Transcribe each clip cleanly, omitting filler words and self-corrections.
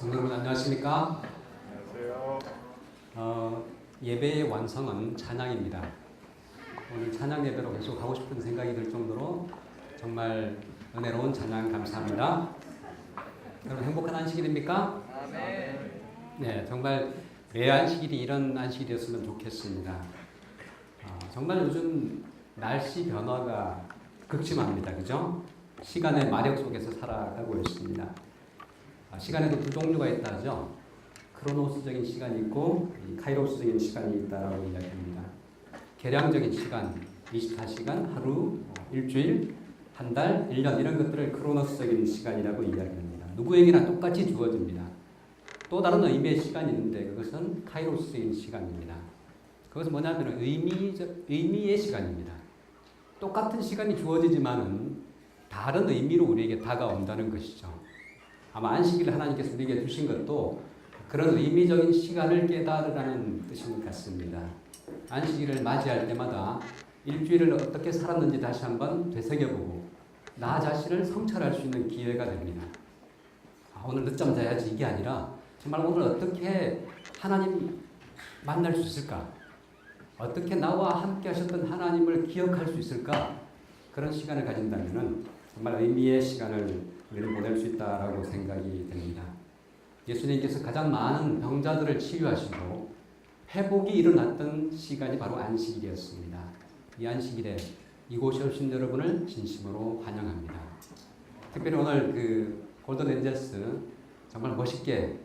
성도여러분 안녕하십니까? 안녕하세요. 예배의 완성은 찬양입니다. 오늘 찬양 예배로 계속 하고 싶은 생각이 들 정도로 정말 은혜로운 찬양 감사합니다. 여러분 행복한 안식이 됩니까? 네, 정말 매 안식일이 이런 안식이 되었으면 좋겠습니다. 정말 요즘 날씨 변화가 극심합니다. 그죠? 시간의 마력 속에서 살아가고 있습니다. 시간에도 두 종류가 있다죠. 크로노스적인 시간이 있고 카이로스적인 시간이 있다라고 이야기합니다. 계량적인 시간, 24시간, 하루, 일주일, 한 달, 1년 이런 것들을 크로노스적인 시간이라고 이야기합니다. 누구에게나 똑같이 주어집니다. 또 다른 의미의 시간이 있는데 그것은 카이로스적인 시간입니다. 그것은 뭐냐면 의미의 시간입니다. 똑같은 시간이 주어지지만은 다른 의미로 우리에게 다가온다는 것이죠. 아마 안식일을 하나님께서 우리에게 주신 것도 그런 의미적인 시간을 깨달으라는 뜻인 것 같습니다. 안식일을 맞이할 때마다 일주일을 어떻게 살았는지 다시 한번 되새겨보고 나 자신을 성찰할 수 있는 기회가 됩니다. 오늘 늦잠 자야지 이게 아니라 정말 오늘 어떻게 하나님 만날 수 있을까? 어떻게 나와 함께 하셨던 하나님을 기억할 수 있을까? 그런 시간을 가진다면 정말 의미의 시간을 우리는 보낼 수 있다라고 생각이 됩니다. 예수님께서 가장 많은 병자들을 치유하시고 회복이 일어났던 시간이 바로 안식일이었습니다. 이 안식일에 이곳에 오신 여러분을 진심으로 환영합니다. 특별히 오늘 골든 엔젤스 정말 멋있게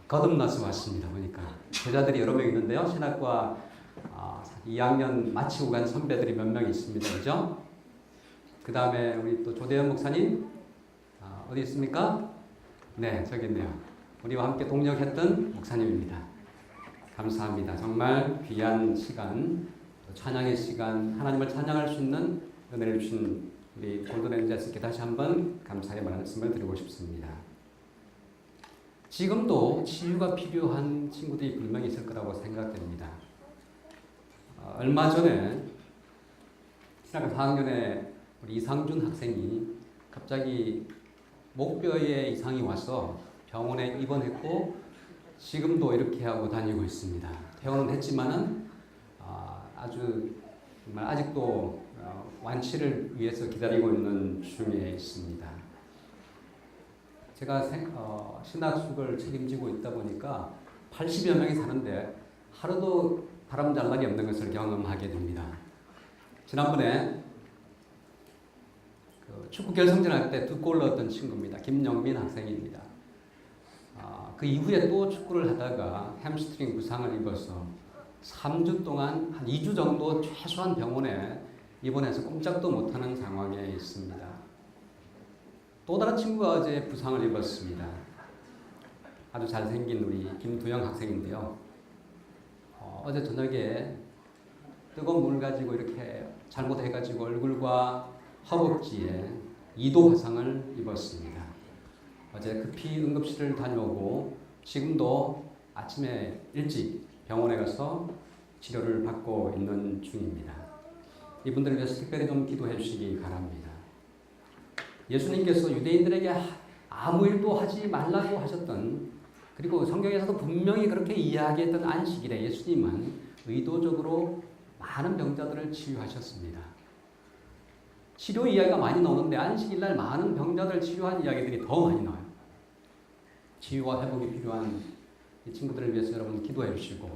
거듭나서 왔습니다. 보니까 제자들이 여러 명 있는데요. 신학과 2학년 마치고 간 선배들이 몇 명 있습니다. 그죠? 그 다음에 우리 또 조대현 목사님 어디 있습니까? 네, 저기 있네요. 우리와 함께 동역했던 목사님입니다. 감사합니다. 정말 귀한 시간, 찬양의 시간, 하나님을 찬양할 수 있는 은혜를 주신 우리 골든 엔젤스께 다시 한번 감사의 말씀을 드리고 싶습니다. 지금도 치유가 필요한 친구들이 분명히 있을 거라고 생각됩니다. 얼마 전에 신학교 4학년에 우리 이상준 학생이 갑자기 목뼈에 이상이 와서 병원에 입원했고 지금도 이렇게 하고 다니고 있습니다. 퇴원은 했지만은 아주 정말 아직도 완치를 위해서 기다리고 있는 중에 있습니다. 제가 신학숙을 책임지고 있다 보니까 80여 명이 사는데 하루도 바람 잘 날이 없는 것을 경험하게 됩니다. 지난번에 축구 결승전 할 때 2골 넣었던 친구입니다. 김영민 학생입니다. 그 이후에 또 축구를 하다가 햄스트링 부상을 입어서 3주 동안 한 2주 정도 최소한 병원에 입원해서 꼼짝도 못하는 상황에 있습니다. 또 다른 친구가 어제 부상을 입었습니다. 아주 잘생긴 우리 김두영 학생인데요. 어제 저녁에 뜨거운 물 가지고 이렇게 잘못해가지고 얼굴과 허벅지에 2도 화상을 입었습니다. 어제 급히 응급실을 다녀오고 지금도 아침에 일찍 병원에 가서 치료를 받고 있는 중입니다. 이분들을 위해서 특별히 좀 기도해 주시기 바랍니다. 예수님께서 유대인들에게 아무 일도 하지 말라고 하셨던, 그리고 성경에서도 분명히 그렇게 이야기했던 안식일에 예수님은 의도적으로 많은 병자들을 치유하셨습니다. 치료 이야기가 많이 나오는데 안식일날 많은 병자들 치유한 이야기들이 더 많이 나와요. 치유와 회복이 필요한 이 친구들을 위해서 여러분 기도해 주시고,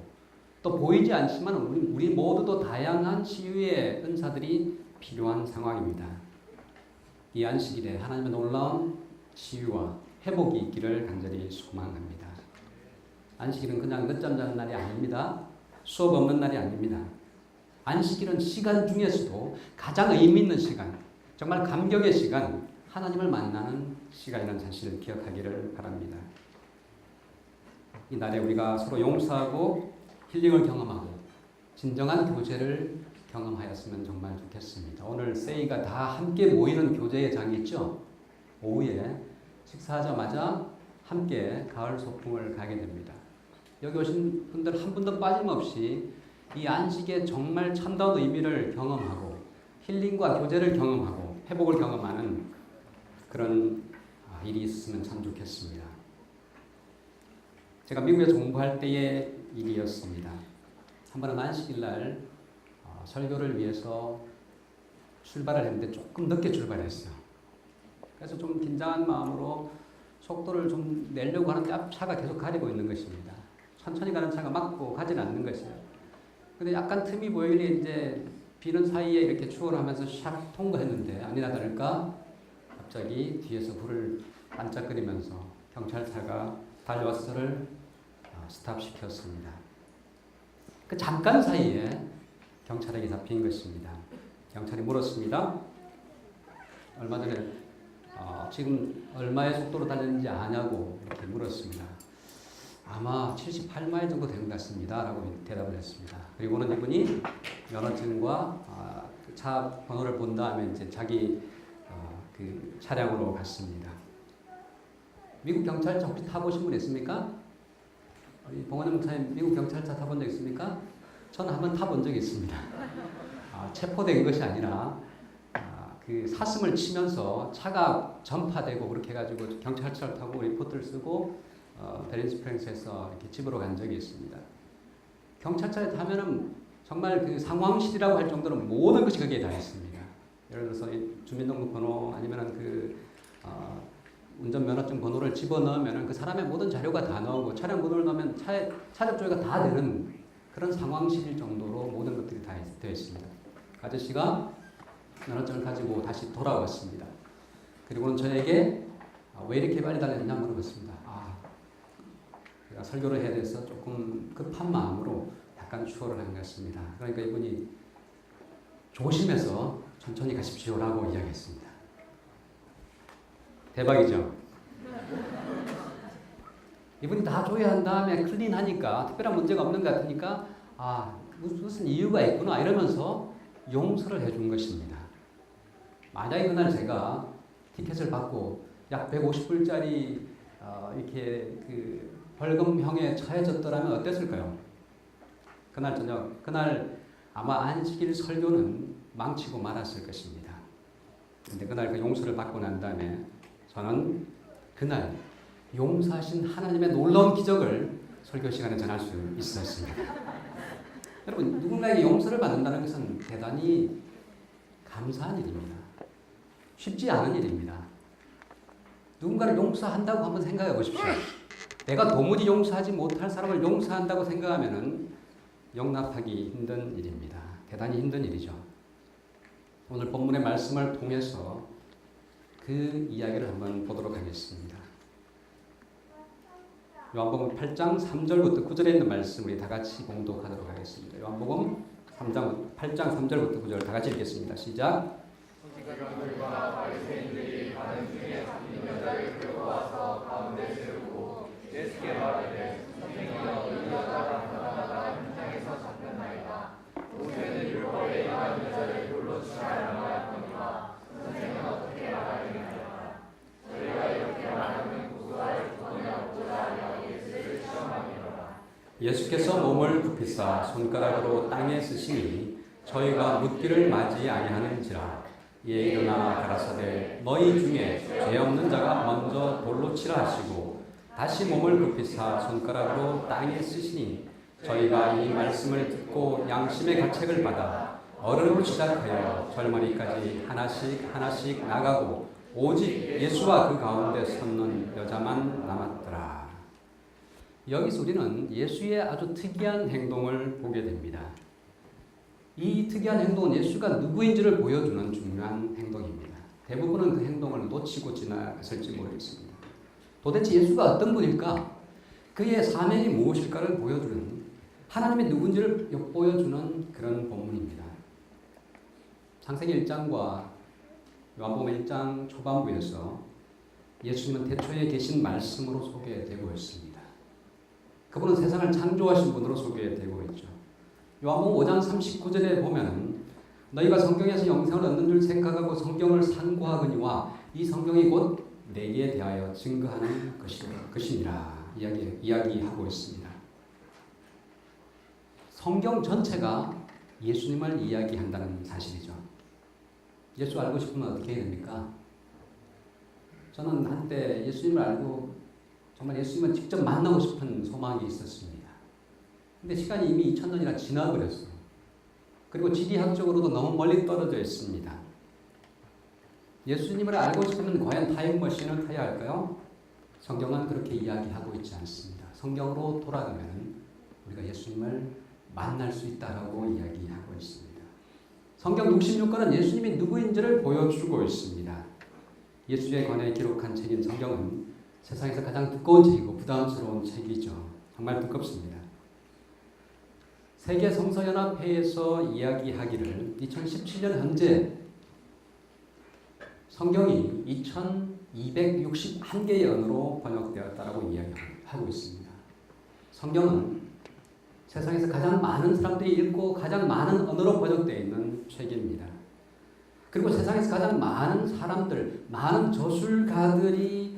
또 보이지 않지만 우리 모두도 다양한 치유의 은사들이 필요한 상황입니다. 이 안식일에 하나님의 놀라운 치유와 회복이 있기를 간절히 소망합니다. 안식일은 그냥 늦잠 자는 날이 아닙니다. 수업 없는 날이 아닙니다. 안식일은 시간 중에서도 가장 의미 있는 시간, 정말 감격의 시간, 하나님을 만나는 시간이라는 사실을 기억하기를 바랍니다. 이 날에 우리가 서로 용서하고 힐링을 경험하고 진정한 교제를 경험하였으면 정말 좋겠습니다. 오늘 세이가 다 함께 모이는 교제의 장이 있죠. 오후에 식사하자마자 함께 가을 소풍을 가게 됩니다. 여기 오신 분들 한 분도 빠짐없이 이 안식의 정말 참다운 의미를 경험하고 힐링과 교제를 경험하고 회복을 경험하는 그런 일이 있으면 참 좋겠습니다. 제가 미국에서 공부할 때의 일이었습니다. 한 번은 안식일 날 설교를 위해서 출발을 했는데 조금 늦게 출발했어요. 그래서 좀 긴장한 마음으로 속도를 좀 내려고 하는데 앞 차가 계속 가리고 있는 것입니다. 천천히 가는 차가 막고 가진 않는 것이에요. 근데 약간 틈이 보이니 이제 비는 사이에 이렇게 추월하면서 샥 통과했는데 아니나 다를까 갑자기 뒤에서 불을 반짝거리면서 경찰차가 달려와서 저를 스탑시켰습니다. 그 잠깐 사이에 경찰에게 잡힌 것입니다. 경찰이 물었습니다. 얼마 전에 지금 얼마의 속도로 달렸는지 아냐고 이렇게 물었습니다. 아마 78마일 정도 된 것 같습니다. 라고 대답을 했습니다. 그리고는 이분이 면허증과 차 번호를 본 다음에 이제 자기 그 차량으로 갔습니다. 미국 경찰차 혹시 타보신 분 있습니까? 봉원영 목사님 미국 경찰차 타본 적 있습니까? 저는 한번 타본 적이 있습니다. 체포된 것이 아니라 그 사슴을 치면서 차가 전파되고 그렇게 해가지고 경찰차를 타고 리포트를 쓰고 베린스프링스에서 이렇게 집으로 간 적이 있습니다. 경찰차에 타면은 정말 그 상황실이라고 할 정도로 모든 것이 거기에 다 있습니다. 예를 들어서 주민등록번호 아니면은 그 운전면허증 번호를 집어넣으면 그 사람의 모든 자료가 다 나오고 차량 번호를 넣으면 차량 조회가 다 되는 그런 상황실일 정도로 모든 것들이 다 되어 있습니다. 아저씨가 면허증을 가지고 다시 돌아왔습니다. 그리고는 저에게 왜 이렇게 빨리 달렸냐 물어봤습니다. 제가 설교를 해야 돼서 조금 급한 마음으로 약간 추월을 한 것 같습니다. 그러니까 이분이 조심해서 천천히 가십시오라고 이야기했습니다. 대박이죠? 이분이 다 조회한 다음에 클린하니까 특별한 문제가 없는 것 같으니까 무슨 이유가 있구나 이러면서 용서를 해준 것입니다. 만약에 그날 제가 티켓을 받고 약 150불짜리 이렇게 그 벌금형에 처해졌더라면 어땠을까요? 그날 저녁, 그날 아마 안식일 설교는 망치고 말았을 것입니다. 근데 그날 그 용서를 받고 난 다음에 저는 그날 용서하신 하나님의 놀라운 기적을 설교 시간에 전할 수 있었습니다. 여러분, 누군가에게 용서를 받는다는 것은 대단히 감사한 일입니다. 쉽지 않은 일입니다. 누군가를 용서한다고 한번 생각해 보십시오. 내가 도무지 용서하지 못할 사람을 용서한다고 생각하면 용납하기 힘든 일입니다. 대단히 힘든 일이죠. 오늘 본문의 말씀을 통해서 그 이야기를 한번 보도록 하겠습니다. 요한복음 8장 3절부터 9절에 있는 말씀 우리 다 같이 봉독하도록 하겠습니다. 요한복음 8장 3절부터 9절 다 같이 읽겠습니다. 시작. 서기관들과 바리새인들이 가는 중에 잡힌 여자를 끌고 와서 가운데 세우고 예수께 말하되 선생님이여 이 여자가 가나다라 현장에서 잡혔나이다. 모세는 율법에 이러한 여자를 돌로 치라 명하였거니와 선생님은 어떻게 말하느냐니까. 저희가 이렇게 말하는 구할 조건이 없고자 하여 예수를 시험함이로라. 예수께서 몸을 굽히사 손가락으로 땅에 쓰시니 저희가 묻기를 맞이 아니하는지라. 이에 일어나 가라사대 너희 중에 죄 없는 자가 먼저 돌로 치라 하시고 다시 몸을 굽히사 손가락으로 땅에 쓰시니 저희가 이 말씀을 듣고 양심의 가책을 받아 어른으로 시작하여 젊은이까지 하나씩 나가고 오직 예수와 그 가운데 섰는 여자만 남았더라. 여기서 우리는 예수의 아주 특이한 행동을 보게 됩니다. 이 특이한 행동은 예수가 누구인지를 보여주는 중요한 행동입니다. 대부분은 그 행동을 놓치고 지나갔을지 모르겠습니다. 도대체 예수가 어떤 분일까? 그의 사명이 무엇일까를 보여주는, 하나님이 누군지를 보여주는 그런 본문입니다. 창세기 1장과 요한복음 1장 초반부에서 예수님은 태초에 계신 말씀으로 소개되고 있습니다. 그분은 세상을 창조하신 분으로 소개되고 있죠. 요한복음 5장 39절에 보면 너희가 성경에서 영생을 얻는 줄 생각하고 성경을 상고하거니와 이 성경이 곧 내게 대하여 증거하는 것이니라 이야기하고 있습니다. 성경 전체가 예수님을 이야기한다는 사실이죠. 예수 알고 싶으면 어떻게 해야 됩니까? 저는 한때 예수님을 알고 정말 예수님을 직접 만나고 싶은 소망이 있었습니다. 근데 시간이 이미 2000년이나 지나버렸어. 그리고 지리학적으로도 너무 멀리 떨어져 있습니다. 예수님을 알고 싶으면 과연 타임머신을 타야 할까요? 성경은 그렇게 이야기하고 있지 않습니다. 성경으로 돌아가면 우리가 예수님을 만날 수 있다라고 이야기하고 있습니다. 성경 66권은 예수님이 누구인지를 보여주고 있습니다. 예수에 관해 기록한 책인 성경은 세상에서 가장 두꺼운 책이고 부담스러운 책이죠. 정말 두껍습니다. 세계 성서연합회에서 이야기하기를 2017년 현재 성경이 2261개의 언어로 번역되었다고 이야기하고 있습니다. 성경은 세상에서 가장 많은 사람들이 읽고 가장 많은 언어로 번역되어 있는 책입니다. 그리고 세상에서 가장 많은 사람들, 많은 저술가들이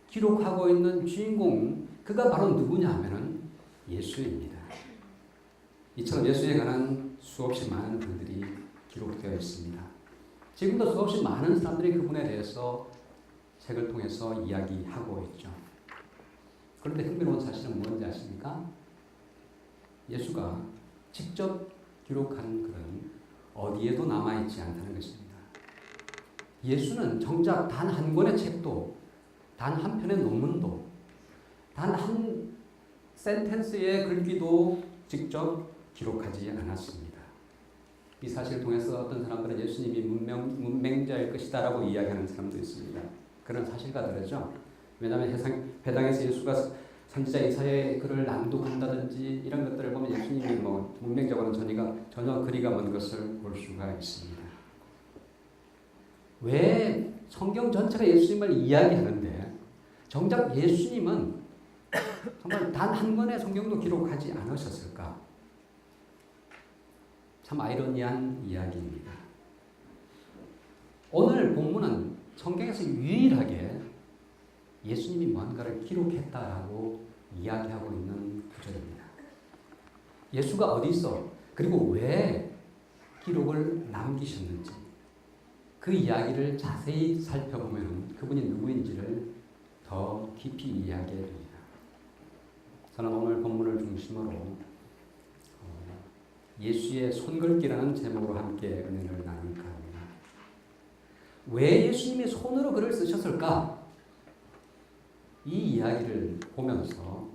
기록하고 있는 주인공, 그가 바로 누구냐 하면은 예수입니다. 이처럼 예수에 관한 수없이 많은 글들이 기록되어 있습니다. 지금도 수없이 많은 사람들이 그분에 대해서 책을 통해서 이야기하고 있죠. 그런데 흥미로운 사실은 뭔지 아십니까? 예수가 직접 기록한 글은 어디에도 남아있지 않다는 것입니다. 예수는 정작 단 한 권의 책도, 단 한 편의 논문도, 단 한 센텐스의 글귀도 직접 기록하지 않았습니다. 이 사실을 통해서 어떤 사람들은 예수님이 문맹자일 것이다라고 이야기하는 사람도 있습니다. 그런 사실과다르죠. 왜냐하면 회당에서 예수가 선지자 이사야의 글을 낭독한다든지 이런 것들을 보면 예수님이 문맹적으로는 전혀 거리가 먼 것을 볼 수가 있습니다. 왜 성경 전체가 예수님을 이야기하는데 정작 예수님은 정말 단 한 권의 성경도 기록하지 않으셨을까? 참 아이러니한 이야기입니다. 오늘 본문은 성경에서 유일하게 예수님이 뭔가를 기록했다라고 이야기하고 있는 구절입니다. 예수가 어디서 그리고 왜 기록을 남기셨는지 그 이야기를 자세히 살펴보면 그분이 누구인지를 더 깊이 이해하게 됩니다. 저는 오늘 본문을 중심으로 예수의 손글귀라는 제목으로 함께 은혜를 나눌까 합니다. 왜 예수님이 손으로 글을 쓰셨을까? 이 이야기를 보면서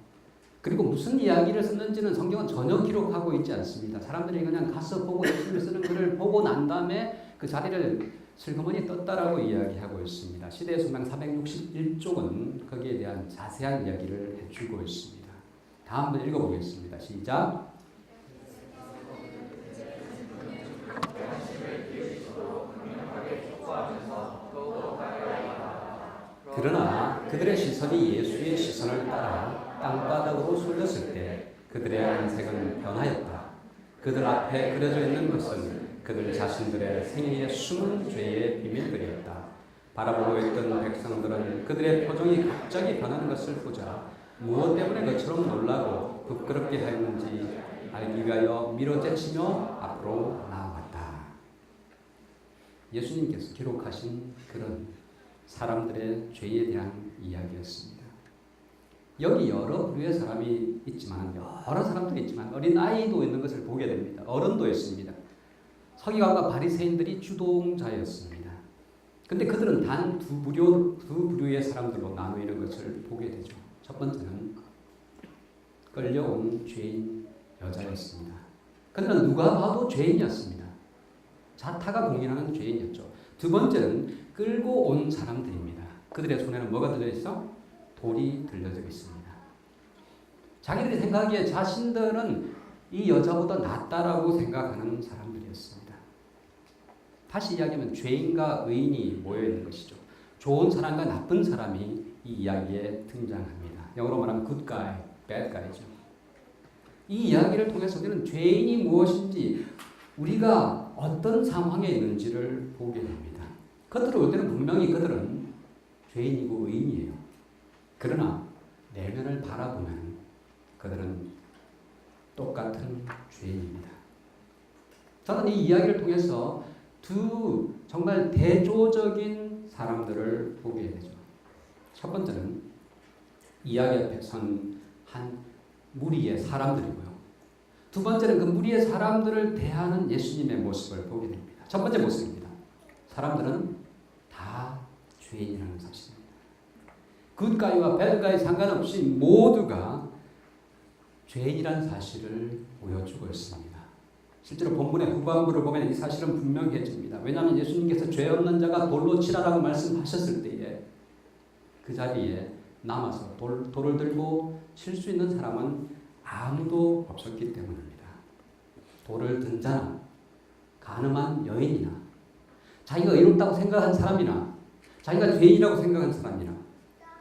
그리고 무슨 이야기를 썼는지는 성경은 전혀 기록하고 있지 않습니다. 사람들이 그냥 가서 보고 예수님이 쓰는 글을 보고 난 다음에 그 자리를 슬그머니 떴다라고 이야기하고 있습니다. 시대의 소명 461쪽은 거기에 대한 자세한 이야기를 해주고 있습니다. 다음 한번 읽어보겠습니다. 시작. 그러나 그들의 시선이 예수의 시선을 따라 땅바닥으로 쏠렸을 때 그들의 안색은 변하였다. 그들 앞에 그려져 있는 것은 그들 자신들의 생애의 숨은 죄의 비밀들이었다. 바라보고 있던 백성들은 그들의 표정이 갑자기 변하는 것을 보자 무엇 때문에 그처럼 놀라고 부끄럽게 하였는지 알기 위하여 밀어제치며 앞으로 나아갔다. 예수님께서 기록하신 그런 사람들의 죄에 대한 이야기였습니다. 여기 여러 부류의 사람이 있지만 여러 사람들이 있지만 어린 아이도 있는 것을 보게 됩니다. 어른도 있습니다. 서기관과 바리새인들이 주동자였습니다. 근데 그들은 단 두 부류의 사람들로 나누는 것을 보게 되죠. 첫 번째는 끌려온 죄인 여자였습니다. 그들은 누가 봐도 죄인이었습니다. 자타가 공인하는 죄인이었죠. 두 번째는 끌고 온 사람들입니다. 그들의 손에는 뭐가 들려있어? 돌이 들려져 있습니다. 자기들이 생각하기에 자신들은 이 여자보다 낫다라고 생각하는 사람들이었습니다. 다시 이야기하면 죄인과 의인이 모여있는 것이죠. 좋은 사람과 나쁜 사람이 이 이야기에 등장합니다. 영어로 말하면 good guy, bad guy죠. 이 이야기를 통해서 우리는 죄인이 무엇인지 우리가 어떤 상황에 있는지를 보게 됩니다. 겉으로 볼 때는 분명히 그들은 죄인이고 의인이에요. 그러나 내면을 바라보면 그들은 똑같은 죄인입니다. 저는 이 이야기를 통해서 두 정말 대조적인 사람들을 보게 되죠. 첫 번째는 이야기 앞에 선 한 무리의 사람들이고요. 두 번째는 그 무리의 사람들을 대하는 예수님의 모습을 보게 됩니다. 첫 번째 모습입니다. 사람들은 다 죄인이라는 사실입니다. 굿가이와 배드가이 상관없이 모두가 죄인이라는 사실을 보여주고 있습니다. 실제로 본문의 후반부를 보면 이 사실은 분명해집니다. 왜냐하면 예수님께서 죄 없는 자가 돌로 치라라고 말씀하셨을 때에 그 자리에 남아서 돌을 들고 칠 수 있는 사람은 아무도 없었기 때문입니다. 돌을 든 자나 가늠한 여인이나 자기가 의롭다고 생각한 사람이나 자기가 죄인이라고 생각한 사람이나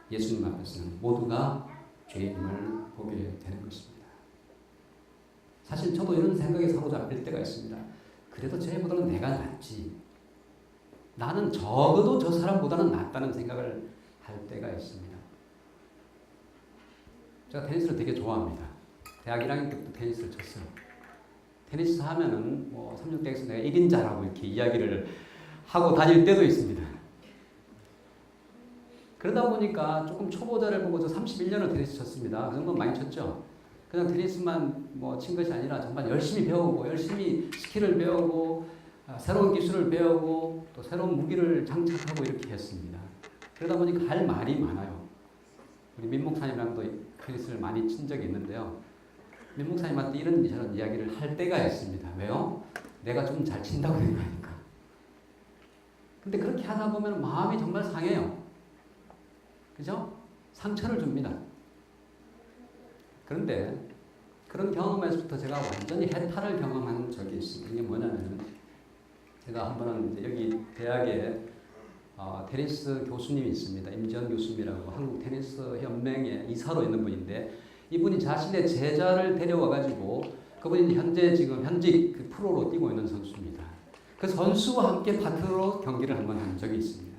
예수님 앞에서는 모두가 죄인임을 보게 되는 것입니다. 사실 저도 이런 생각에 사로잡힐 때가 있습니다. 그래도 쟤보다는 내가 낫지. 나는 적어도 저 사람보다는 낫다는 생각을 할 때가 있습니다. 제가 테니스를 되게 좋아합니다. 대학 1학년 때부터 테니스를 쳤어요. 테니스 하면은 뭐 3륙대에서 내가 이긴 자라고 이렇게 이야기를 하고 다닐 때도 있습니다. 그러다 보니까 조금 초보자를 보고 저 31년을 테니스 쳤습니다. 그 정도 많이 쳤죠. 그냥 테니스만 뭐 친 것이 아니라 정말 열심히 배우고 열심히 스킬을 배우고 새로운 기술을 배우고 또 새로운 무기를 장착하고 이렇게 했습니다. 그러다 보니까 할 말이 많아요. 우리 민 목사님이랑도 테니스를 많이 친 적이 있는데요. 민 목사님한테 이런 이야기를 할 때가 있습니다. 왜요? 내가 좀 잘 친다고 생각하니까. 근데 그렇게 하다 보면 마음이 정말 상해요. 그죠? 상처를 줍니다. 그런데 그런 경험에서부터 제가 완전히 해탈을 경험한 적이 있습니다. 이게 뭐냐면 제가 한 번은 이제 여기 대학에 테니스 교수님이 있습니다. 임지연 교수님이라고 한국 테니스 연맹의 이사로 있는 분인데 이분이 자신의 제자를 데려와가지고 그분이 현재 지금 현직 그 프로로 뛰고 있는 선수입니다. 그 선수와 함께 파트너로 경기를 한번 한 적이 있습니다.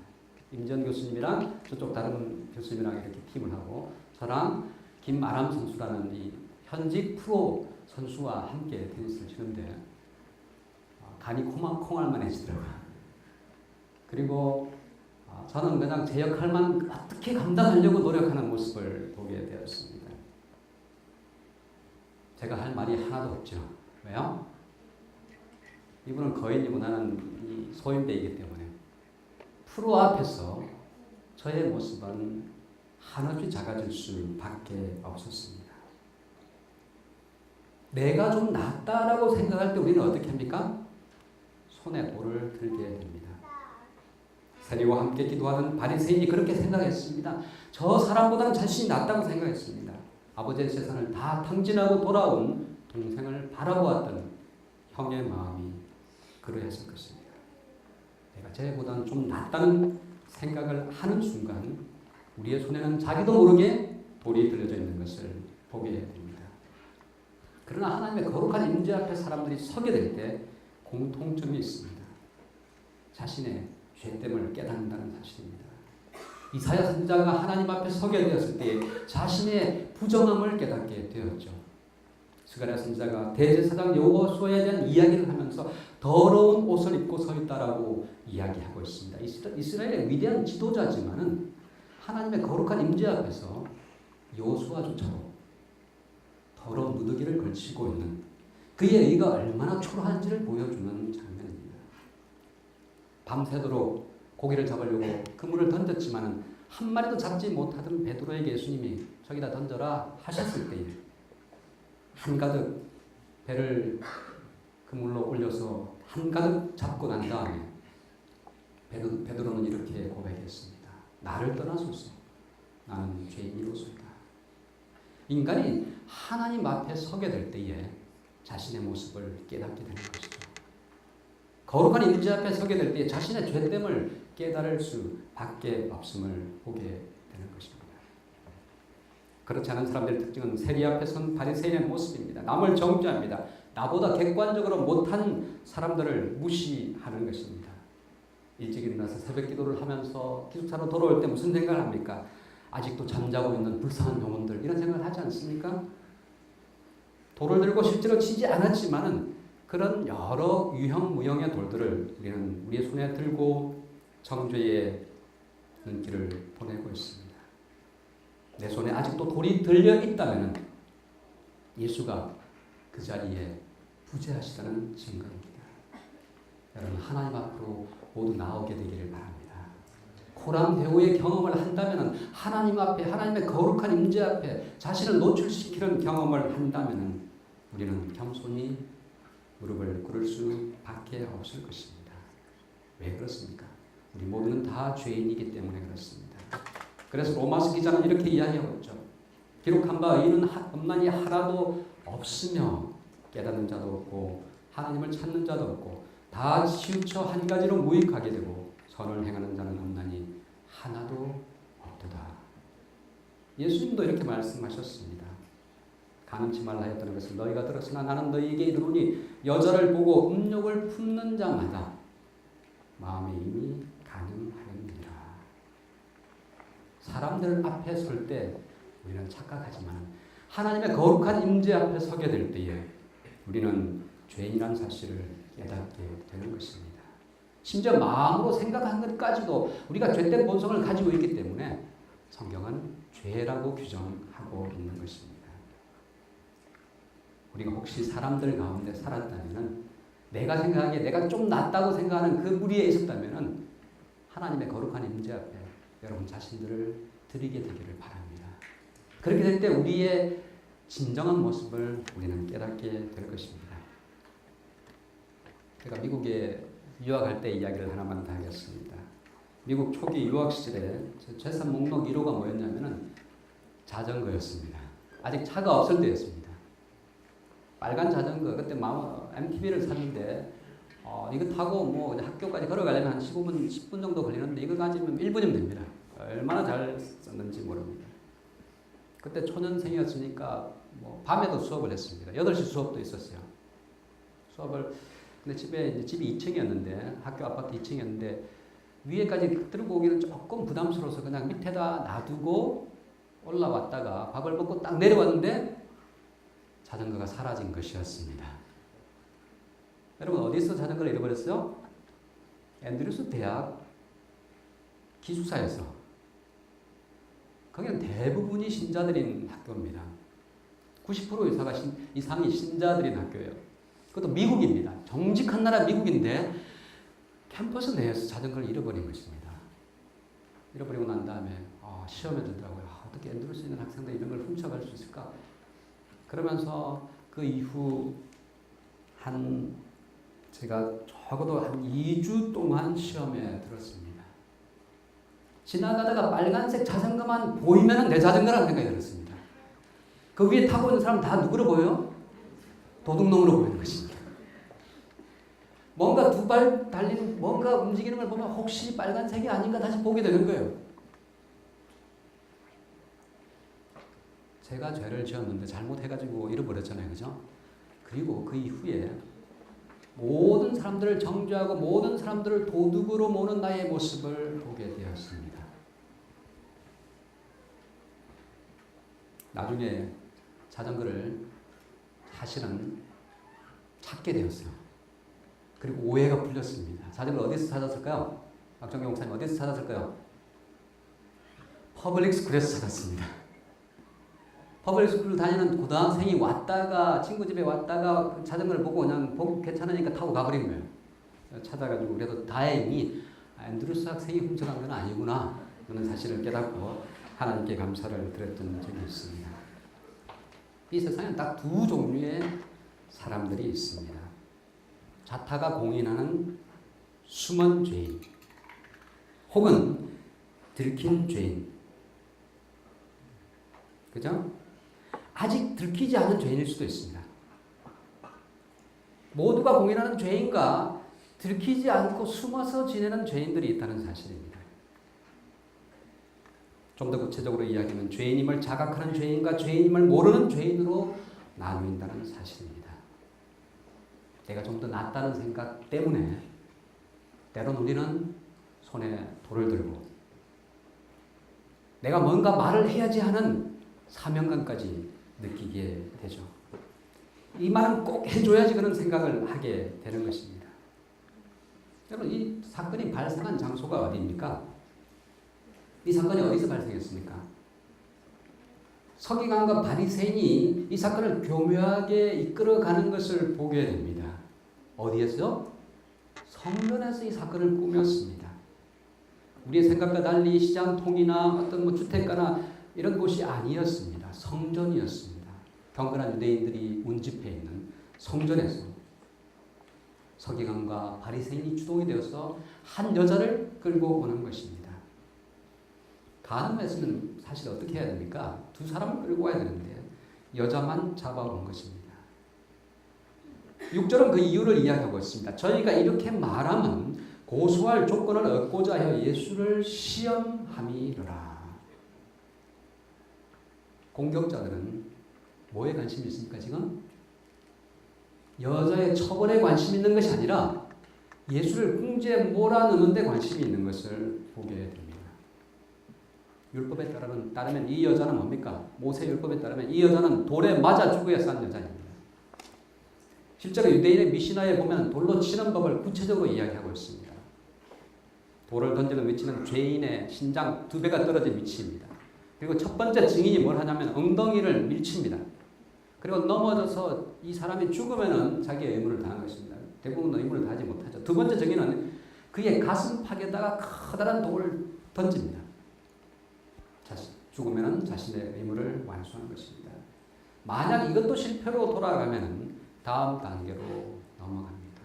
임지연 교수님이랑 저쪽 다른 교수님이랑 이렇게 팀을 하고 저랑 김아람 선수라는 이 현직 프로 선수와 함께 테니스를 치는데 간이 콩알만 해지더라고요. 그리고 저는 그냥 제 역할만 어떻게 감당하려고 노력하는 모습을 보게 되었습니다. 제가 할 말이 하나도 없죠. 왜요? 이분은 거인이고 나는 이 소인배이기 때문에 프로 앞에서 저의 모습은 한없이 작아질 수밖에 없었습니다. 내가 좀 낫다라고 생각할 때 우리는 어떻게 합니까? 손에 돌을 들게 됩니다. 세리와 함께 기도하는 바리새인이 그렇게 생각했습니다. 저 사람보다는 자신이 낫다고 생각했습니다. 아버지의 재산을 다 탕진하고 돌아온 동생을 바라보았던 형의 마음이 그러했을 것입니다. 내가 쟤보다는 좀 낫다는 생각을 하는 순간 우리의 손에는 자기도 모르게 돌이 들려져 있는 것을 보게 됩니다. 그러나 하나님의 거룩한 임재 앞에 사람들이 서게 될 때 공통점이 있습니다. 자신의 죄됨을 깨닫는다는 사실입니다. 이사야 선지자가 하나님 앞에 서게 되었을 때 자신의 부정함을 깨닫게 되었죠. 스가랴 선지자가 대제사장 여호수아에 대한 이야기를 하면서 더러운 옷을 입고 서 있다라고 이야기하고 있습니다. 이스라엘의 위대한 지도자지만은 하나님의 거룩한 임재 앞에서 여호수아조차도 더러운 누더기를 걸치고 있는 그의 의가 얼마나 초라한지를 보여주는 장면입니다. 밤새도록 고기를 잡으려고 그물을 던졌지만 한 마리도 잡지 못하던 베드로에게 예수님이 저기다 던져라 하셨을 때에 한가득 배를 그물로 올려서 한가득 잡고 난 다음에 베드로는 이렇게 고백했습니다. 나를 떠나소서. 나는 죄인이로소이다. 인간이 하나님 앞에 서게 될 때에 자신의 모습을 깨닫게 되는 것이죠. 거룩한 임재 앞에 서게 될 때 자신의 죄됨을 깨달을 수밖에 없음을 보게 되는 것입니다. 그렇지 않은 사람들의 특징은 세리 앞에 선 바리새인의 모습입니다. 남을 정죄합니다. 나보다 객관적으로 못한 사람들을 무시하는 것입니다. 일찍 일어나서 새벽 기도를 하면서 기숙사로 돌아올 때 무슨 생각을 합니까? 아직도 잠자고 있는 불쌍한 영혼들 이런 생각을 하지 않습니까? 돌을 들고 실제로 치지 않았지만은 그런 여러 유형 무형의 돌들을 우리는 우리의 손에 들고 정죄의 눈길을 보내고 있습니다. 내 손에 아직도 돌이 들려 있다면 예수가 그 자리에 부재하시다는 증거입니다. 여러분, 하나님 앞으로 모두 나오게 되기를 바랍니다. 코람 대오의 경험을 한다면, 하나님 앞에, 하나님의 거룩한 임재 앞에 자신을 노출시키는 경험을 한다면 우리는 겸손히 무릎을 꿇을 수밖에 없을 것입니다. 왜 그렇습니까? 우리 모두는 다 죄인이기 때문에 그렇습니다. 그래서 로마서 기자는 이렇게 이야기하고 있죠. 기록한 바 의인은 없나니 하나도 없으며 깨닫는 자도 없고 하나님을 찾는 자도 없고 다 치우쳐 한 가지로 무익하게 되고 선을 행하는 자는 없나니 하나도 없도다. 예수님도 이렇게 말씀하셨습니다. 가늠치 말라 했던 것을 너희가 들었으나 나는 너희에게 이르노니 여자를 보고 음욕을 품는 자마다 마음에 이미 가늠하였느니라. 사람들 앞에 설 때 우리는 착각하지만 하나님의 거룩한 임재 앞에 서게 될 때에 우리는 죄인이라는 사실을 깨닫게 되는 것입니다. 심지어 마음으로 생각한 것까지도 우리가 죄된 본성을 가지고 있기 때문에 성경은 죄라고 규정하고 있는 것입니다. 우리가 혹시 사람들 가운데 살았다면 내가 생각하기에 내가 좀 낫다고 생각하는 그 무리에 있었다면 하나님의 거룩한 임재 앞에 여러분 자신들을 드리게 되기를 바랍니다. 그렇게 될 때 우리의 진정한 모습을 우리는 깨닫게 될 것입니다. 제가 미국에 유학할 때 이야기를 하나만 더 하겠습니다. 미국 초기 유학 시절에 재산 목록 1호가 뭐였냐면은 자전거였습니다. 아직 차가 없을 때였습니다. 빨간 자전거, 그때 MTB를 샀는데 이거 타고 뭐 학교까지 걸어가려면 한 15분, 10분 정도 걸리는데 이거 가지면 1분이면 됩니다. 얼마나 잘 썼는지 모릅니다. 그때 초년생이었으니까 뭐 밤에도 수업을 했습니다. 8시 수업도 있었어요. 근데 집이 2층이었는데 학교 아파트 2층이었는데 위에까지 들고 오기는 조금 부담스러워서 그냥 밑에다 놔두고 올라왔다가 밥을 먹고 딱 내려왔는데 자전거가 사라진 것이었습니다. 여러분 어디서 자전거를 잃어버렸어요? 앤드루스 대학 기숙사에서. 거기는 대부분이 신자들인 학교입니다. 90% 이상이 신자들인 학교예요. 그것도 미국입니다. 정직한 나라 미국인데 캠퍼스 내에서 자전거를 잃어버린 것입니다. 잃어버리고 난 다음에 시험에 들더라고요. 어떻게 앤드루스 있는 학생들 이런 걸 훔쳐갈 수 있을까? 그러면서 그 이후 제가 적어도 한 2주 동안 시험에 들었습니다. 지나가다가 빨간색 자전거만 보이면 내 자전거라는 생각이 들었습니다. 그 위에 타고 있는 사람 다 누구로 보여요? 도둑놈으로 보이는 것입니다. 뭔가 두 발 달리는 뭔가 움직이는 걸 보면 혹시 빨간색이 아닌가 다시 보게 되는 거예요. 제가 죄를 지었는데 잘못해가지고 잃어버렸잖아요. 그죠? 그리고 그 이후에 모든 사람들을 정죄하고 모든 사람들을 도둑으로 모는 나의 모습을 보게 되었습니다. 나중에 자전거를 사실은 찾게 되었어요. 그리고 오해가 풀렸습니다. 자전거를 어디서 찾았을까요? 박정경 목사님 어디서 찾았을까요? 퍼블릭 스쿨에서 찾았습니다. 퍼블릭 스쿨 다니는 고등학생이 왔다가 친구 집에 왔다가 자전거를 보고 그냥 괜찮으니까 타고 가버린 거예요. 찾아가지고 그래도 다행히 앤드루스 학생이 훔쳐간 건 아니구나 하는 사실을 깨닫고 하나님께 감사를 드렸던 적이 있습니다. 이 세상에는 딱 두 종류의 사람들이 있습니다. 자타가 공인하는 숨은 죄인 혹은 들킨 죄인. 그죠? 아직 들키지 않은 죄인일 수도 있습니다. 모두가 공인하는 죄인과 들키지 않고 숨어서 지내는 죄인들이 있다는 사실입니다. 좀 더 구체적으로 이야기하면 죄인임을 자각하는 죄인과 죄인임을 모르는 죄인으로 나누인다는 사실입니다. 내가 좀 더 낫다는 생각 때문에 때로는 우리는 손에 돌을 들고 내가 뭔가 말을 해야지 하는 사명감까지 느끼게 되죠. 이 말은 꼭 해줘야지 그런 생각을 하게 되는 것입니다. 여러분 이 사건이 발생한 장소가 어디입니까? 이 사건이 어디서 발생했습니까? 서기관과 바리새인이 이 사건을 교묘하게 이끌어가는 것을 보게 됩니다. 어디에서? 성전에서 이 사건을 꾸몄습니다. 우리의 생각과 달리 시장통이나 어떤 뭐 주택가나 이런 곳이 아니었습니다. 성전이었습니다. 경건한 유대인들이 운집해 있는 성전에서 서기관과 바리새인이 주동이 되어서 한 여자를 끌고 오는 것입니다. 가늠했으면 사실 어떻게 해야 됩니까? 두 사람을 끌고 와야 되는데 여자만 잡아온 것입니다. 6절은 그 이유를 이야기하고 있습니다. 저희가 이렇게 말하면 고소할 조건을 얻고자 하여 예수를 시험함이로라. 공격자들은 뭐에 관심이 있습니까? 지금 여자의 처벌에 관심이 있는 것이 아니라 예수를 궁지에 몰아넣는 데 관심이 있는 것을 보게 됩니다. 율법에 따르면 이 여자는 뭡니까? 모세 율법에 따르면 이 여자는 돌에 맞아 죽어야 산 여자입니다. 실제로 유대인의 미시나에 보면 돌로 치는 법을 구체적으로 이야기하고 있습니다. 돌을 던지는 위치는 죄인의 신장 2배가 떨어진 위치입니다. 그리고 첫 번째 증인이 뭘 하냐면 엉덩이를 밀칩니다. 그리고 넘어져서 이 사람이 죽으면은 자기의 의무를 다하는 것입니다. 대부분 의무를 다하지 못하죠. 두 번째 증인은 그의 가슴팍에다가 커다란 돌을 던집니다. 죽으면은 자신의 의무를 완수하는 것입니다. 만약 이것도 실패로 돌아가면은 다음 단계로 넘어갑니다.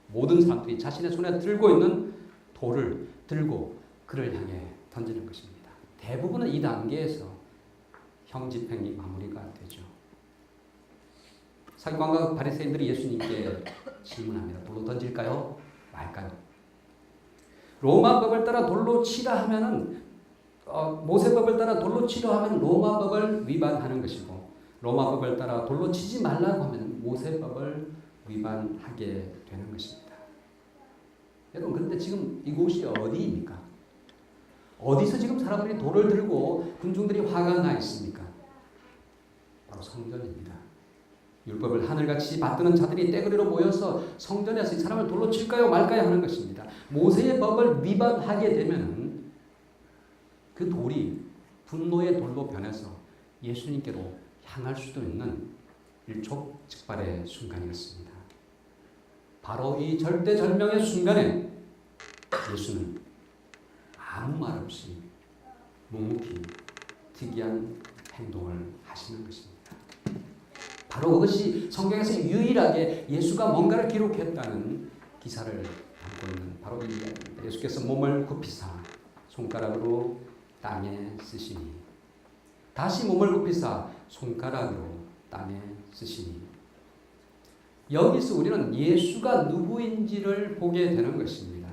모든 사람들이 자신의 손에 들고 있는 돌을 들고 그를 향해 던지는 것입니다. 대부분은 이 단계에서 형집행이 마무리가 되죠. 서기관과 바리새인들이 예수님께 질문합니다. 돌로 던질까요? 말까요? 로마법을 따라 돌로 치라 하면은 모세법을 따라 돌로 치려 하면 로마법을 위반하는 것이고 로마법을 따라 돌로 치지 말라고 하면 모세법을 위반하게 되는 것입니다. 여러분 그런데 지금 이곳이 어디입니까? 어디서 지금 사람들이 돌을 들고 군중들이 화가 나 있습니까? 바로 성전입니다. 율법을 하늘같이 받드는 자들이 떼거리로 모여서 성전에서 이 사람을 돌로 칠까요 말까요 하는 것입니다. 모세의 법을 위반하게 되면 그 돌이 분노의 돌로 변해서 예수님께로 향할 수도 있는 일촉즉발의 순간이었습니다. 바로 이 절대절명의 순간에 예수는 아무 말 없이 묵묵히 특이한 행동을 하시는 것입니다. 바로 그것이 성경에서 유일하게 예수가 뭔가를 기록했다는 기사를 담고 있는 바로 이 이야기입니다. 예수께서 몸을 굽히사 손가락으로 땅에 쓰시니 다시 몸을 굽히사 손가락으로 땅에 쓰시니 여기서 우리는 예수가 누구인지를 보게 되는 것입니다.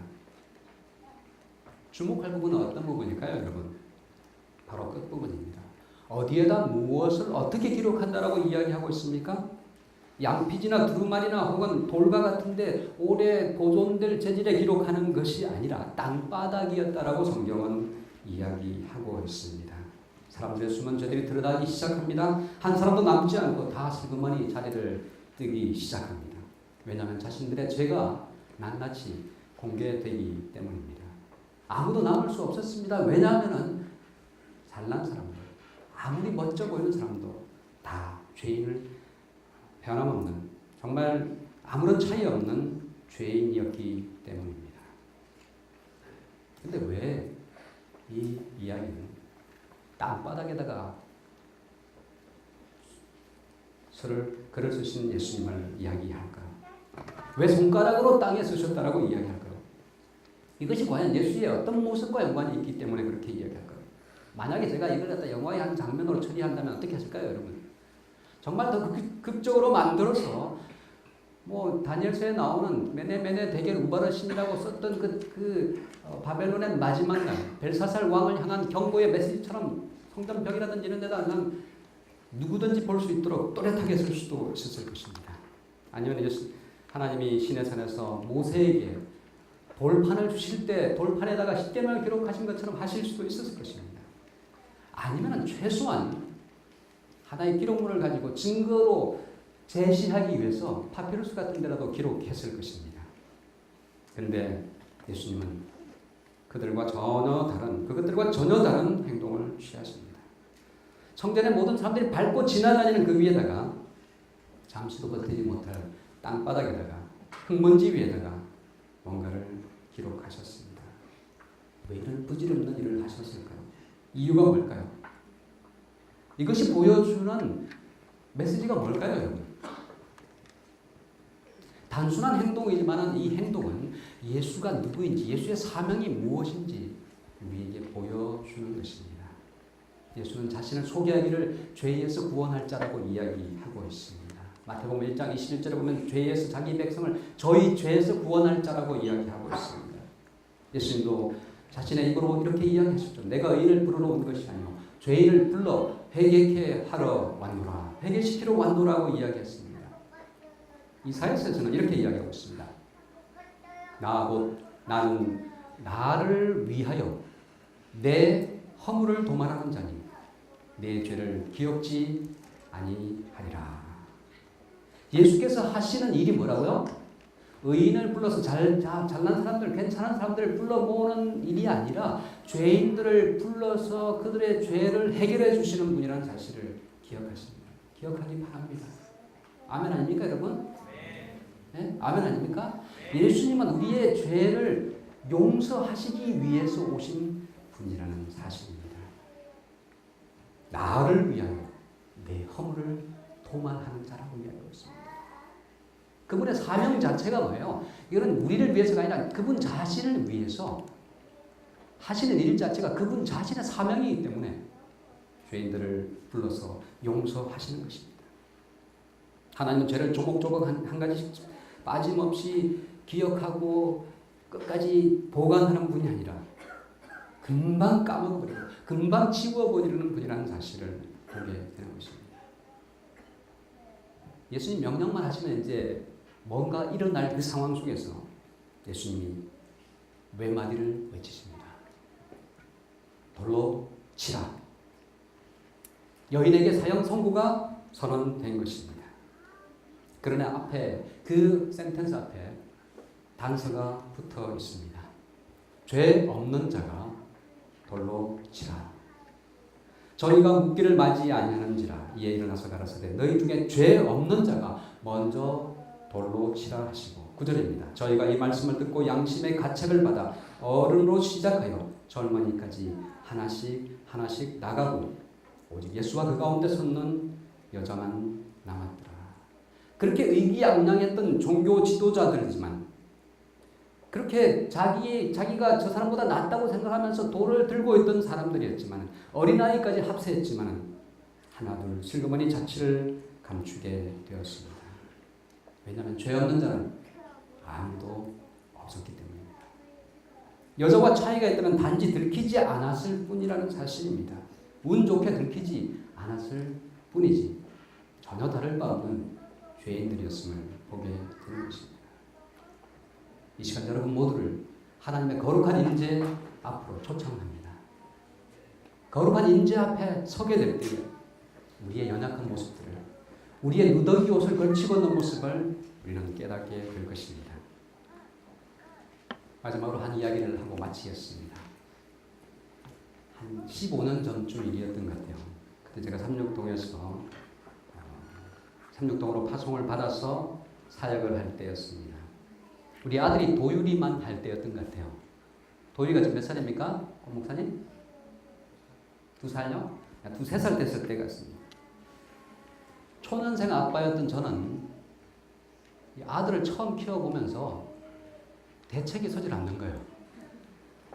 주목할 부분은 어떤 부분일까요, 여러분? 바로 끝부분입니다. 어디에다 무엇을 어떻게 기록한다라고 이야기하고 있습니까? 양피지나 두루마리나 혹은 돌과 같은데 오래 보존될 재질에 기록하는 것이 아니라 땅바닥이었다라고 성경은 이야기하고 있습니다. 사람들의 숨은 저들이 드러나기 시작합니다. 한 사람도 남지 않고 다 슬그머니 자리를 뜨기 시작합니다. 왜냐하면 자신들의 죄가 낱낱이 공개되기 때문입니다. 아무도 남을 수 없었습니다. 왜냐하면 잘난 사람들, 아무리 멋져 보이는 사람도 다 죄인을 변함없는 정말 아무런 차이 없는 죄인이었기 때문입니다. 근데 왜 이 이야기는 땅바닥에다가 글을 쓰신 예수님을 이야기할까? 왜 손가락으로 땅에 쓰셨다라고 이야기할까요? 이것이 과연 예수의 어떤 모습과 연관이 있기 때문에 그렇게 이야기할까요? 만약에 제가 이걸 갖다 영화의 한 장면으로 처리한다면 어떻게 했을까요, 여러분? 정말 더 극적으로 만들어서 뭐 다니엘서에 나오는 메네 데겔 우바르신이라고 썼던 바벨론의 마지막 날 벨사살 왕을 향한 경고의 메시지처럼 성전 벽이라든지 이런 데다 그냥 누구든지 볼 수 있도록 또렷하게 쓸 수도 있었을 것입니다. 아니면 하나님이 시내산에서 모세에게 돌판을 주실 때 돌판에다가 십계명을 기록하신 것처럼 하실 수도 있었을 것입니다. 아니면 최소한 하나의 기록물을 가지고 증거로 제시하기 위해서 파피루스 같은 데라도 기록했을 것입니다. 그런데 예수님은 그것들과 전혀 다른 행동을 취하십니다. 성전의 모든 사람들이 밟고 지나다니는 그 위에다가 잠시도 버티지 못할 땅바닥에다가 흙먼지 위에다가 뭔가를 기록하셨습니다. 왜 이런 부질없는 일을 하셨을까요? 이유가 뭘까요? 이것이 보여주는 메시지가 뭘까요, 여러분? 단순한 행동이지만 이 행동은 예수가 누구인지, 예수의 사명이 무엇인지 우리에게 보여주는 것입니다. 예수는 자신을 소개하기를 죄에서 구원할 자라고 이야기하고 있습니다. 마태복음 1장 21절에 보면 죄에서 자기 백성을 저희 죄에서 구원할 자라고 이야기하고 있습니다. 예수님도 자신의 입으로 이렇게 이야기하셨죠. 내가 의인을 부르러 온 것이 아니요 죄인을 불러 회개케 하러 왔노라. 회개시키러 왔노라고 이야기했습니다. 이사야서에서는 이렇게 이야기하고 있습니다. 나는 나를 위하여 내 허물을 도말하는 자니 내 죄를 기억지 아니하리라. 예수께서 하시는 일이 뭐라고요? 의인을 불러서 잘난 사람들, 괜찮은 사람들을 불러 모으는 일이 아니라 죄인들을 불러서 그들의 죄를 해결해 주시는 분이라는 사실을 기억하십니다. 기억하기 바랍니다. 아멘 아닙니까, 여러분? 네? 아멘 아닙니까? 예수님은 우리의 죄를 용서하시기 위해서 오신 분이라는 사실입니다. 나를 위하여 내 허물을 도말하는 자라고 이야기하고 있습니다. 그분의 사명 자체가 뭐예요? 이거는 우리를 위해서가 아니라 그분 자신을 위해서 하시는 일 자체가 그분 자신의 사명이기 때문에 죄인들을 불러서 용서하시는 것입니다. 하나님은 죄를 조목조목 한 가지씩 빠짐없이 기억하고 끝까지 보관하는 분이 아니라 금방 까먹어버리고 금방 지워버리는 분이라는 사실을 보게 되는 것입니다. 예수님 명령만 하시면 이제 뭔가 일어날 그 상황 속에서 예수님이 외마디를 외치십니다. 돌로 치라. 여인에게 사형 선고가 선언된 것입니다. 그러나 앞에 그 센텐스 앞에 단서가 붙어 있습니다. 죄 없는 자가 돌로 치라. 저희가 묻기를 맞이 아니하는지라 이에 일어나서 가라사대 너희 중에 죄 없는 자가 먼저 돌로 치라 하시고 9절입니다. 저희가 이 말씀을 듣고 양심의 가책을 받아 어른으로 시작하여 젊은이까지 하나씩 나가고 오직 예수와 그 가운데 섰는 여자만 남았더라. 그렇게 의기양양했던 종교 지도자들이지만 그렇게 자기가 저 사람보다 낫다고 생각하면서 돌을 들고 있던 사람들이었지만 어린아이까지 합세했지만 하나둘 슬그머니 자취를 감추게 되었습니다. 왜냐하면 죄 없는 자는 아무도 없었기 때문입니다. 여자와 차이가 있다면 단지 들키지 않았을 뿐이라는 사실입니다. 운 좋게 들키지 않았을 뿐이지 전혀 다를 바 없는 죄인들이었음을 보게 되는 것입니다. 이 시간 여러분 모두를 하나님의 거룩한 임재 앞으로 초청합니다. 거룩한 임재 앞에 서게 될 때에 우리의 연약한 모습들을 우리의 누더기 옷을 걸치고 있는 모습을 우리는 깨닫게 될 것입니다. 마지막으로 한 이야기를 하고 마치겠습니다. 한 15년 전쯤 일이었던 것 같아요. 그때 제가 삼육동에서 삼육동으로 파송을 받아서 사역을 할 때였습니다. 우리 아들이 도율이만 할 때였던 것 같아요. 도율이가 지금 몇 살입니까? 목사님? 2살요? 2~3살 됐을 때 같습니다. 초년생 아빠였던 저는 이 아들을 처음 키워보면서 대책이 서질 않는 거예요.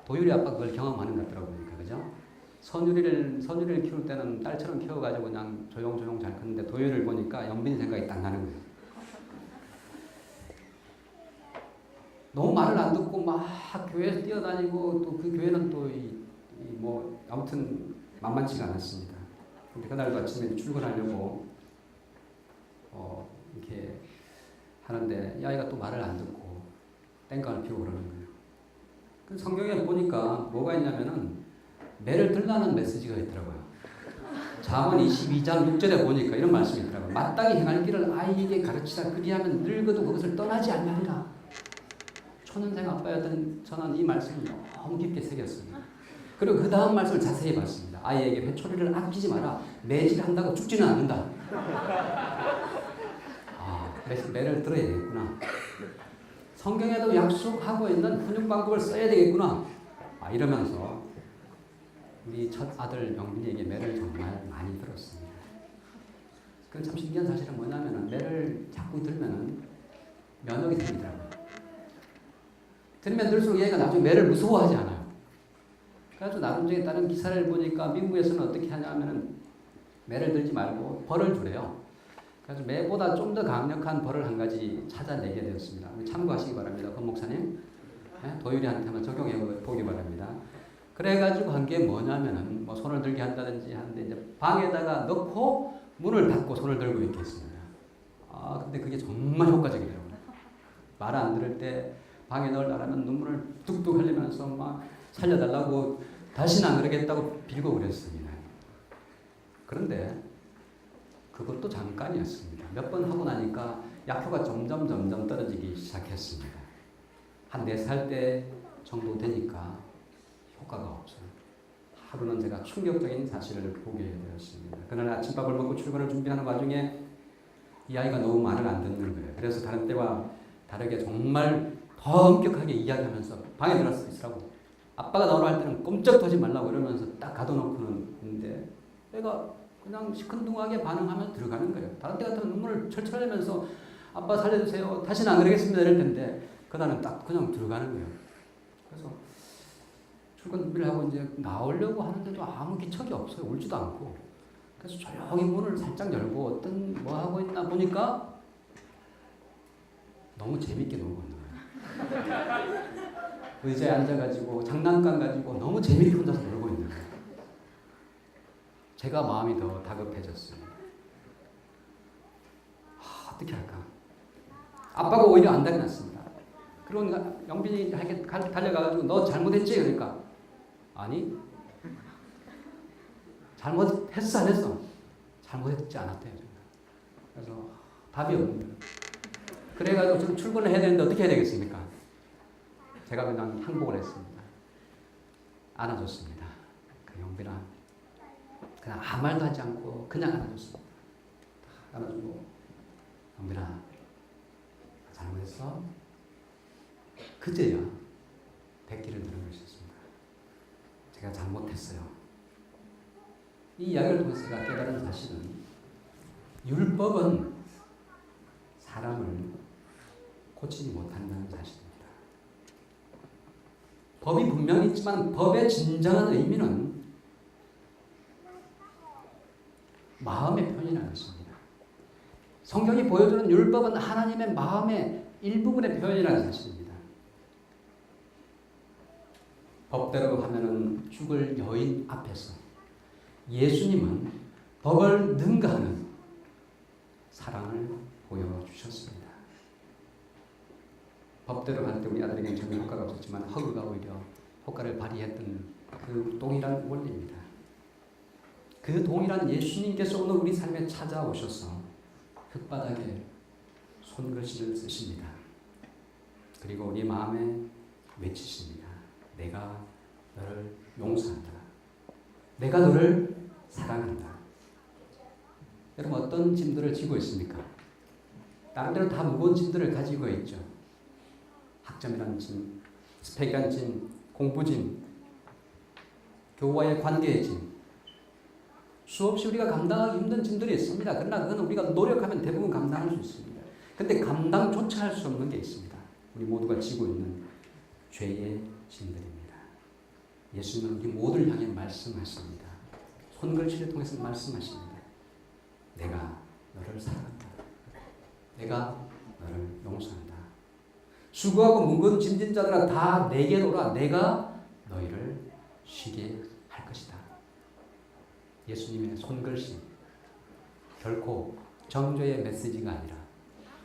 도율이 아빠가 그걸 경험하는 것 같더라고요. 그죠? 선율이를 키울 때는 딸처럼 키워가지고 그냥 조용조용 잘 컸는데 도율을 보니까 연빈 생각이 딱 나는 거예요. 너무 말을 안 듣고 막 교회에서 뛰어다니고 또 그 교회는 또 뭐 아무튼 만만치가 않았습니다. 근데 그날도 아침에 출근하려고 이렇게 하는데 이 아이가 또 말을 안 듣고 땡깡을 피우고 그러는 거예요. 그 성경에 보니까 뭐가 있냐면은 매를 들라는 메시지가 있더라고요. 잠언 22장 6절에 보니까 이런 말씀이 있더라고요. 마땅히 행할 길을 아이에게 가르치라. 그리하면 늙어도 그것을 떠나지 아니하리라. 초년생 아빠였던 저는 이 말씀을 너무 깊게 새겼습니다. 그리고 그 다음 말씀을 자세히 봤습니다. 아이에게 회초리를 아끼지 마라. 매질한다고 죽지는 않는다. 매를 들어야 되겠구나. 성경에도 약속하고 있는 훈육 방법을 써야 되겠구나. 이러면서 우리 첫 아들 영빈이에게 매를 정말 많이 들었습니다. 그건 참 신기한 사실은 뭐냐면 매를 자꾸 들면 면역이 생기더라고요. 들면 들수록 얘가 나중에 매를 무서워하지 않아요. 그래서 나중에 다른 기사를 보니까 미국에서는 어떻게 하냐면은 매를 들지 말고 벌을 주래요. 그래서 매보다 좀 더 강력한 벌을 한 가지 찾아내게 되었습니다. 참고하시기 바랍니다. 권 목사님. 도율이한테만 적용해 보기 바랍니다. 그래가지고 한 게 뭐냐면은 뭐 손을 들게 한다든지 하는데 이제 방에다가 넣고 문을 닫고 손을 들고 있겠습니다. 근데 그게 정말 효과적이더라고요. 말 안 들을 때 방에 넣으려면 눈물을 뚝뚝 흘리면서 막 살려달라고 다시는 안 그러겠다고 빌고 그랬습니다. 그런데 그것도 잠깐이었습니다. 몇 번 하고 나니까 약효가 점점 떨어지기 시작했습니다. 한 4살 때 정도 되니까 효과가 없어요. 하루는 제가 충격적인 사실을 보게 되었습니다. 그날 아침밥을 먹고 출근을 준비하는 와중에 이 아이가 너무 말을 안 듣는 거예요. 그래서 다른 때와 다르게 정말 더 엄격하게 이야기하면서 방에 들어서 있으라고. 아빠가 나오라 할 때는 꼼짝도 하지 말라고 이러면서 딱 가둬놓고는 있는데 애가 그냥 시큰둥하게 반응하면 들어가는 거예요. 다른 때 같으면 눈물을 철철 흘리면서 아빠 살려주세요. 다시는 안 그러겠습니다. 이럴 텐데 그날은 딱 그냥 들어가는 거예요. 그래서 출근 준비를 하고 이제 나오려고 하는데도 아무 기척이 없어요. 울지도 않고. 그래서 조용히 문을 살짝 열고 어떤 뭐 하고 있나 보니까 너무 재밌게 놀고 있는 거예요. 의자에 앉아가지고 장난감 가지고 너무 재밌게 혼자서 놀고 있는 거예요. 제가 마음이 더 다급해졌어요. 어떻게 할까? 아빠가 오히려 안 달려났습니다. 그러니까 영빈이 달려가가지고 너 잘못했지? 그러니까 아니 잘못했어 안 했어? 잘못했지 않았대요. 그래서 답이 없는 거예요. 그래가지고 지금 출근을 해야 되는데 어떻게 해야 되겠습니까? 제가 그냥 항복을 했습니다. 안아줬습니다. 그 영빈아 그냥 아무 말도 하지 않고 그냥 안아줬습니다. 안아주고 영빈아 잘못했어? 그제야 백기를 들은 것이었습니다. 제가 잘못했어요. 이 이야기를 통해서 제가 깨달은 사실은 율법은 사람을 고치지 못한다는 사실입니다. 법이 분명히 있지만 법의 진정한 의미는 마음의 표현이라는 것입니다. 성경이 보여주는 율법은 하나님의 마음의 일부분의 표현이라는 사실입니다. 법대로 하면은 죽을 여인 앞에서 예수님은 법을 능가하는 사랑을 보여주셨습니다. 법대로 할 때 우리 아들에게는 전혀 효과가 없었지만 허그가 오히려 효과를 발휘했던 그 동일한 원리입니다. 그 동일한 예수님께서 오늘 우리 삶에 찾아오셔서 흙바닥에 손글씨를 쓰십니다. 그리고 우리 마음에 외치십니다. 내가 너를 용서한다. 내가 너를 사랑한다. 여러분 어떤 짐들을 지고 있습니까? 나름대로 다 무거운 짐들을 가지고 있죠. 학점이라는 짐, 스펙이라는 짐, 공부짐, 교우와의 관계의 짐, 수없이 우리가 감당하기 힘든 짐들이 있습니다. 그러나 그건 우리가 노력하면 대부분 감당할 수 있습니다. 근데 감당조차 할 수 없는 게 있습니다. 우리 모두가 지고 있는 죄의 짐들입니다. 예수님은 우리 모두를 향해 말씀하십니다. 손글씨를 통해서 말씀하십니다. 내가 너를 사랑한다. 내가 너를 용서한다. 수고하고 무거운 짐진 자들아 다 내게로 오라. 내가 너희를 쉬게 할 것이다. 예수님의 손글씨 결코 정죄의 메시지가 아니라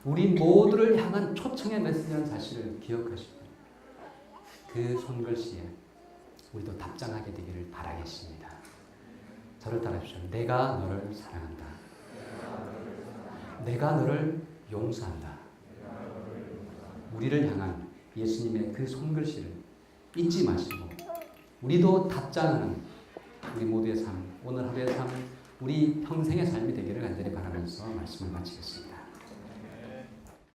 우리 모두를 향한 초청의 메시지라는 사실을 기억하시고 그 손글씨에 우리도 답장하게 되기를 바라겠습니다. 저를 따라하십시오. 내가 너를 사랑한다. 내가 너를 용서한다. 우리를 향한 예수님의 그 손글씨를 잊지 마시고 우리도 답장하는 우리 모두의 삶, 오늘 하루의 삶, 우리 평생의 삶이 되기를 간절히 바라면서 말씀을 마치겠습니다.